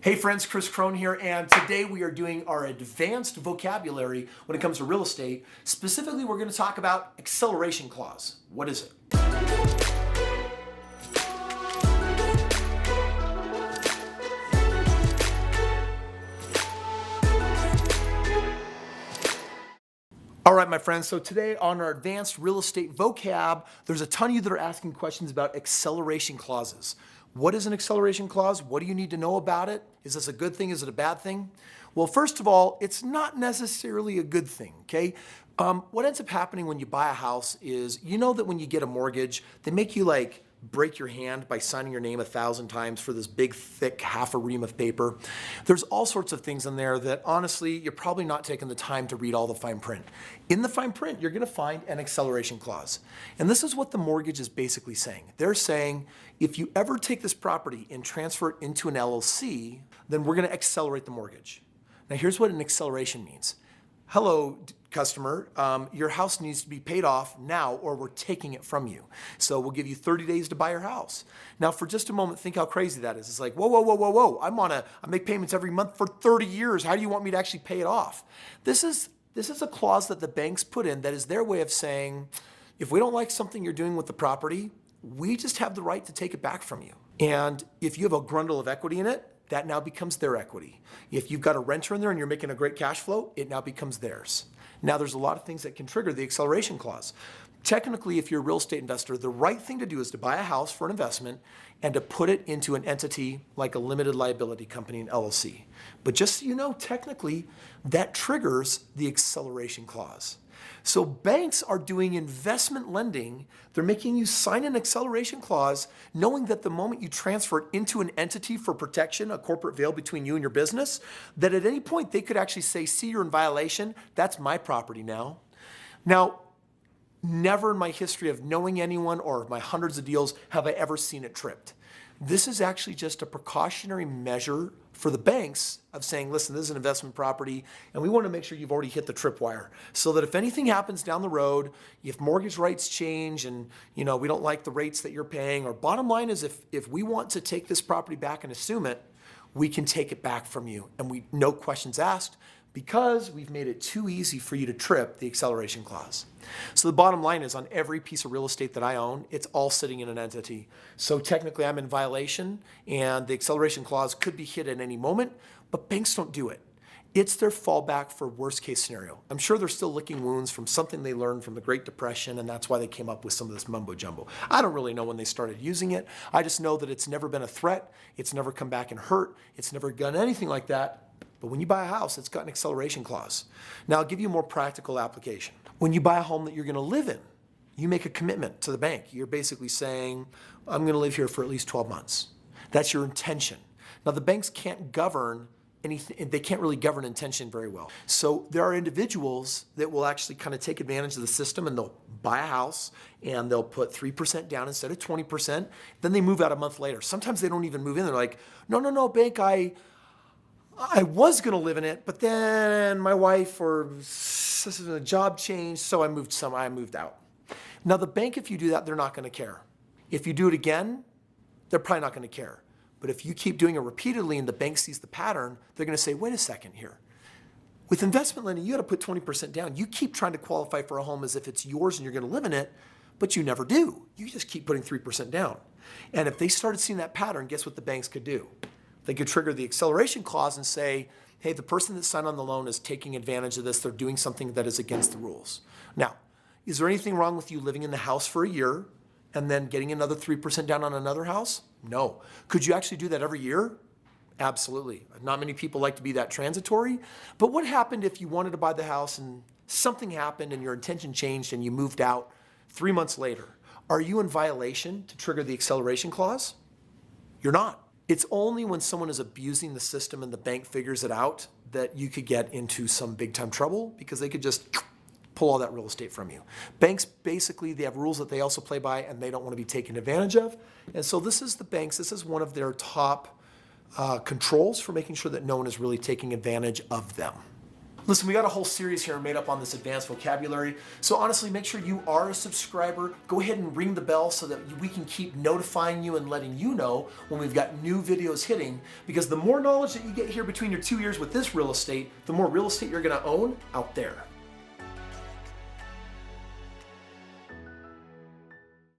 Hey friends, Kris Krohn here, and today we are doing our advanced vocabulary when it comes to real estate. Specifically, we're going to talk about acceleration clause. What is it? All right, my friends, so today on our advanced real estate vocab, there's a ton of you that are asking questions about acceleration clauses. What is an acceleration clause? What do you need to know about it? Is this a good thing? Is it a bad thing? Well, first of all, it's not necessarily a good thing, okay? What ends up happening when you buy a house is, you know that when you get a mortgage, they make you like break your hand by signing your name 1,000 times for this big, thick, half a ream of paper. There's all sorts of things in there that honestly, you're probably not taking the time to read all the fine print. In the fine print, you're gonna find an acceleration clause. And this is what the mortgage is basically saying. They're saying, if you ever take this property and transfer it into an LLC, then we're gonna accelerate the mortgage. Now here's what an acceleration means. Hello, customer, your house needs to be paid off now or we're taking it from you. So we'll give you 30 days to buy your house. Now for just a moment, think how crazy that is. It's like, whoa, whoa, whoa, whoa, whoa. I make payments every month for 30 years. How do you want me to actually pay it off? This is a clause that the banks put in that is their way of saying, if we don't like something you're doing with the property, we just have the right to take it back from you. And if you have a grundle of equity in it, that now becomes their equity. If you've got a renter in there and you're making a great cash flow, it now becomes theirs. Now there's a lot of things that can trigger the acceleration clause. Technically, if you're a real estate investor, the right thing to do is to buy a house for an investment and to put it into an entity like a limited liability company, an LLC. But just so you know, technically, that triggers the acceleration clause. So banks are doing investment lending. They're making you sign an acceleration clause, knowing that the moment you transfer it into an entity for protection, a corporate veil between you and your business, that at any point they could actually say, see, you're in violation. That's my property now. Now, never in my history of knowing anyone or my hundreds of deals have I ever seen it tripped. This is actually just a precautionary measure for the banks of saying, listen, this is an investment property, and we want to make sure you've already hit the tripwire so that if anything happens down the road, if mortgage rates change and we don't like the rates that you're paying, or bottom line is if we want to take this property back and assume it, we can take it back from you. And no questions asked, because we've made it too easy for you to trip the acceleration clause. So the bottom line is on every piece of real estate that I own, it's all sitting in an entity. So technically I'm in violation and the acceleration clause could be hit at any moment, but banks don't do it. It's their fallback for worst case scenario. I'm sure they're still licking wounds from something they learned from the Great Depression, and that's why they came up with some of this mumbo jumbo. I don't really know when they started using it. I just know that it's never been a threat. It's never come back and hurt. It's never done anything like that. But when you buy a house, it's got an acceleration clause. Now, I'll give you a more practical application. When you buy a home that you're going to live in, you make a commitment to the bank. You're basically saying, I'm going to live here for at least 12 months. That's your intention. Now, the banks can't govern anything. They can't really govern intention very well. So there are individuals that will actually kind of take advantage of the system and they'll buy a house and they'll put 3% down instead of 20%. Then they move out a month later. Sometimes they don't even move in. They're like, no, bank, I was going to live in it, but then my wife or a job changed, so I moved out. Now the bank, if you do that, they're not going to care. If you do it again, they're probably not going to care. But if you keep doing it repeatedly and the bank sees the pattern, they're going to say, wait a second here. With investment lending, you got to put 20% down. You keep trying to qualify for a home as if it's yours and you're going to live in it, but you never do. You just keep putting 3% down. And if they started seeing that pattern, guess what the banks could do? They could trigger the acceleration clause and say, hey, the person that signed on the loan is taking advantage of this. They're doing something that is against the rules. Now, is there anything wrong with you living in the house for a year and then getting another 3% down on another house? No. Could you actually do that every year? Absolutely. Not many people like to be that transitory. But what happened if you wanted to buy the house and something happened and your intention changed and you moved out 3 months later? Are you in violation to trigger the acceleration clause? You're not. It's only when someone is abusing the system and the bank figures it out that you could get into some big time trouble because they could just pull all that real estate from you. Banks, basically, they have rules that they also play by and they don't want to be taken advantage of. And so this is the banks, this is one of their top controls for making sure that no one is really taking advantage of them. Listen, we got a whole series here made up on this advanced vocabulary. So honestly, make sure you are a subscriber. Go ahead and ring the bell so that we can keep notifying you and letting you know when we've got new videos hitting. Because the more knowledge that you get here between your 2 years with this real estate, the more real estate you're gonna own out there.